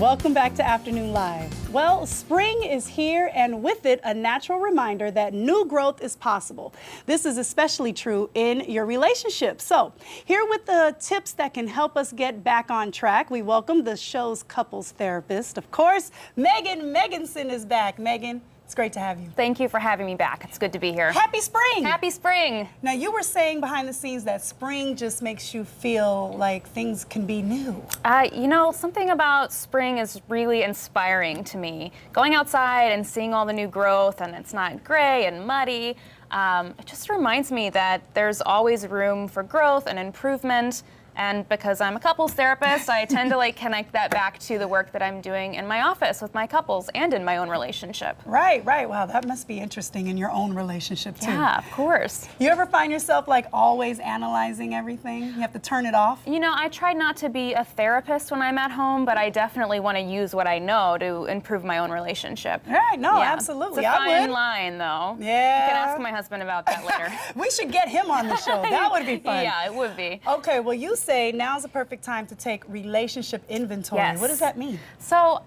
Welcome back to Afternoon Live. Well, spring is here, and with it, a natural reminder that new growth is possible. This is especially true in your relationship. So, here with the tips that can help us get back on track, we welcome the show's couples therapist, of course, Megan Meganson is back. Megan, it's great to have you. Thank you for having me back. It's good to be here. Happy spring! Happy spring! Now, you were saying behind the scenes that spring just makes you feel like things can be new. You know, something about spring is really inspiring to me. Going outside and seeing all the new growth, and it's not gray and muddy, it just reminds me that there's always room for growth and improvement. And because I'm a couples therapist, I tend to connect that back to the work that I'm doing in my office with my couples and in my own relationship. Right. Wow, that must be interesting in your own relationship too. Yeah, of course. You ever find yourself always analyzing everything? You have to turn it off? You know, I try not to be a therapist when I'm at home, but I definitely want to use what I know to improve my own relationship. Right, no, Yeah. absolutely. It's a I fine would. line, though. Yeah. You can ask my husband about that later. We should get him on the show. That would be fun. Yeah, it would be. Okay, well, you say now's the perfect time to take relationship inventory. Yes. What does that mean? So,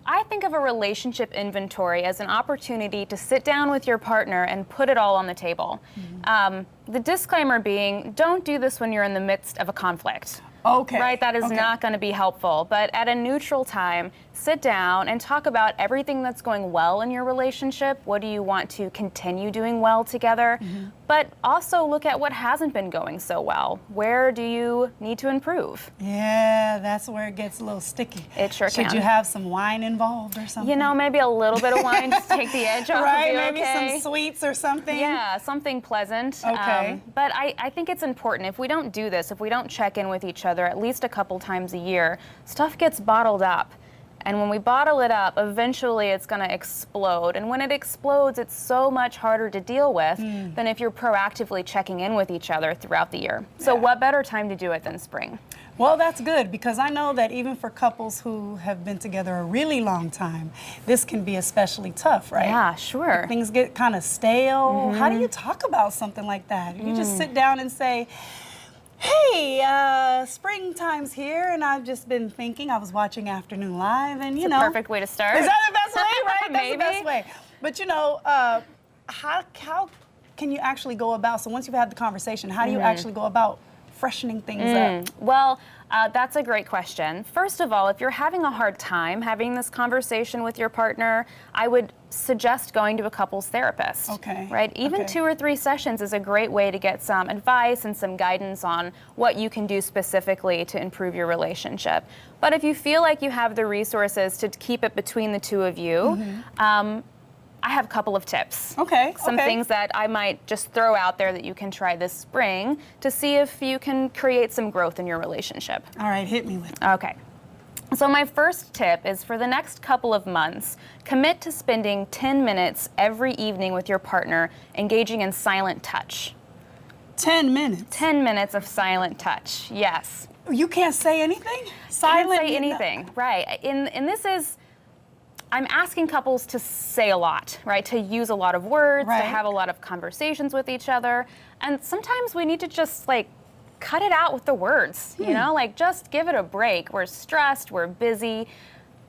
I think of a relationship inventory as an opportunity to sit down with your partner and put it all on the table. The disclaimer being, don't do this when you're in the midst of a conflict. Okay. Right, that is not going to be helpful. But at a neutral time, sit down and talk about everything that's going well in your relationship. What do you want to continue doing well together? But also look at what hasn't been going so well. Where do you need to improve? Yeah, that's where it gets a little sticky. It sure can. Should you have some wine involved or something? You know, maybe a little bit of wine just take the edge off. Right, of you, maybe okay? some sweets or something. Yeah, something pleasant. Okay. But I think it's important. If we don't do this, if we don't check in with each other at least a couple times a year, stuff gets bottled up. And when we bottle it up, eventually it's going to explode. And when it explodes, it's so much harder to deal with than if you're proactively checking in with each other throughout the year. So what better time to do it than spring? Well, that's good, because I know that even for couples who have been together a really long time, this can be especially tough, right? Yeah, sure. If things get kind of stale. How do you talk about something like that? You just sit down and say, hey, springtime's here, and I've just been thinking, I was watching Afternoon Live, and you know. Perfect way to start. Is that the best way, right? That's Maybe. the best way. But you know, how can you actually go about, so once you've had the conversation, how do you actually go about freshening things up? Well, that's a great question. First of all, if you're having a hard time having this conversation with your partner, I would suggest going to a couples therapist. Okay. Right? Even 2 or 3 sessions is a great way to get some advice and some guidance on what you can do specifically to improve your relationship. But if you feel like you have the resources to keep it between the two of you, I have a couple of tips. Okay. Some things that I might just throw out there that you can try this spring to see if you can create some growth in your relationship. All right, hit me with it. Okay. So my first tip is, for the next couple of months, commit to spending 10 minutes every evening with your partner engaging in silent touch. 10 minutes. 10 minutes of silent touch, yes. You can't say anything? Silent. Can't say anything, right. And this is, I'm asking couples to say a lot, right? To use a lot of words, to have a lot of conversations with each other. And sometimes we need to just cut it out with the words, you know? Just give it a break. We're stressed, we're busy.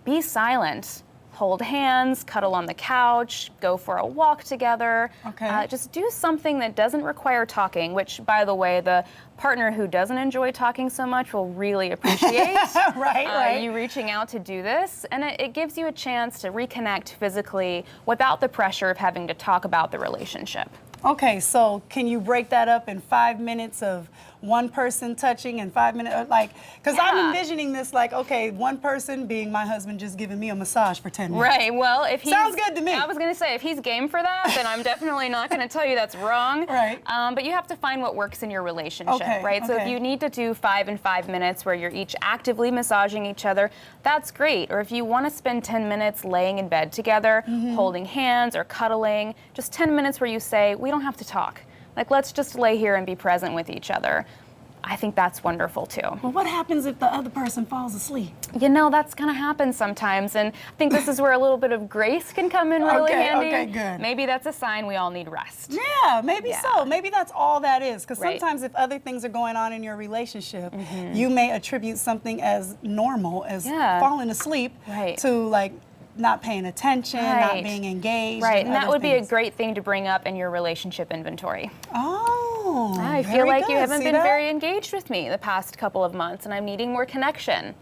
Be silent. Hold hands, cuddle on the couch, go for a walk together. Okay. Just do something that doesn't require talking, which, by the way, the partner who doesn't enjoy talking so much will really appreciate right. you reaching out to do this. And it gives you a chance to reconnect physically without the pressure of having to talk about the relationship. Okay, so can you break that up in 5 minutes of one person touching and 5 minutes, because I'm envisioning this okay, one person being my husband just giving me a massage for 10 minutes. Right, well, if he's... Sounds good to me. I was going to say, if he's game for that, then I'm definitely not going to tell you that's wrong. Right. But you have to find what works in your relationship, right? So if you need to do 5 and 5 minutes where you're each actively massaging each other, that's great. Or if you want to spend 10 minutes laying in bed together, holding hands or cuddling, just 10 minutes where you say, we don't have to talk. Let's just lay here and be present with each other. I think that's wonderful too. Well, what happens if the other person falls asleep? You know, that's gonna happen sometimes, and I think this is where a little bit of grace can come in really handy. Okay, good. Maybe that's a sign we all need rest. Yeah, maybe so. Maybe that's all that is. Because Right. sometimes if other things are going on in your relationship, you may attribute something as normal as falling asleep to like not paying attention, not being engaged. Right, and that other would be a things. great thing to bring up in your relationship inventory. Oh, I feel very like good. you haven't See been that? very engaged with me the past couple of months, and I'm needing more connection.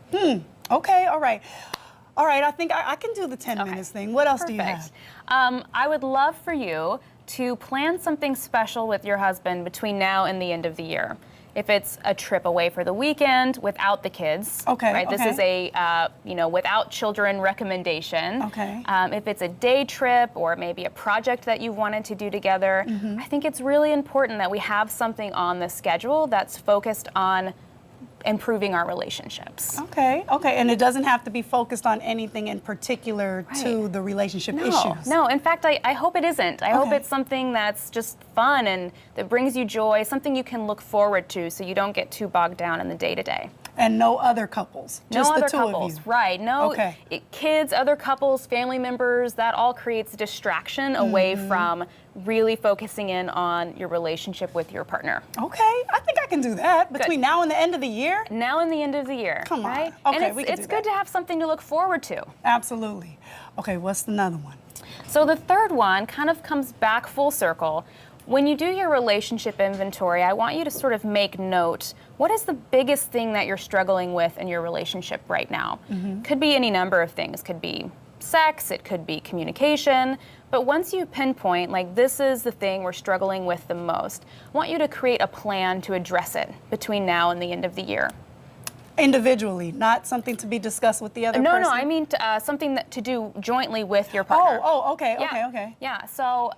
Okay, all right. All right, I think I can do the 10 minutes thing. What else do you have? I would love for you to plan something special with your husband between now and the end of the year. If it's a trip away for the weekend without the kids, right? This is a without children recommendation. Okay. If it's a day trip or maybe a project that you've wanted to do together, I think it's really important that we have something on the schedule that's focused on improving our relationships. Okay, and it doesn't have to be focused on anything in particular to the relationship issues. No, in fact, I hope it isn't. I hope it's something that's just fun and that brings you joy, something you can look forward to so you don't get too bogged down in the day-to-day. And no other couples, just no the other two couples, of you. right? No kids, other couples, family members. That all creates distraction away from really focusing in on your relationship with your partner. Okay, I think I can do that between now and the end of the year. Now and the end of the year. Come on. Right? Okay, and we can it's do good that. to have something to look forward to. Absolutely. Okay, what's another one? So the third one kind of comes back full circle. When you do your relationship inventory, I want you to sort of make note, what is the biggest thing that you're struggling with in your relationship right now? Could be any number of things. Could be sex, it could be communication, but once you pinpoint, like this is the thing we're struggling with the most, I want you to create a plan to address it between now and the end of the year. Individually, not something to be discussed with the other person? No, I mean something that to do jointly with your partner. Okay. Yeah, so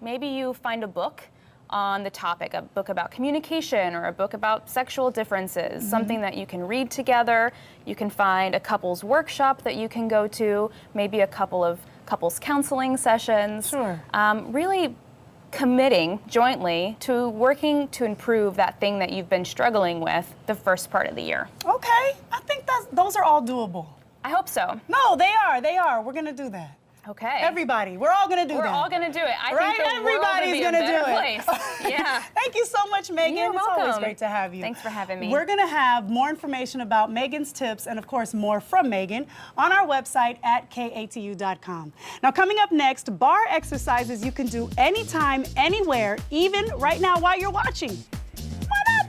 maybe you find a book on the topic, a book about communication or a book about sexual differences, something that you can read together. You can find a couples workshop that you can go to, maybe a couple of couples counseling sessions. Sure. Really committing jointly to working to improve that thing that you've been struggling with the first part of the year. Okay, I think those are all doable. I hope so. No, they are. We're gonna do that. Okay. Everybody, we're all gonna do that. We're all gonna do it. I right? think the Everybody's world would be gonna a better do place. Yeah. Thank you so much, Megan. You're It's always welcome. great to have you. Thanks for having me. We're gonna have more information about Megan's tips and of course more from Megan on our website at katu.com. Now coming up next, bar exercises you can do anytime, anywhere, even right now while you're watching. Why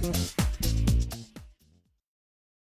not?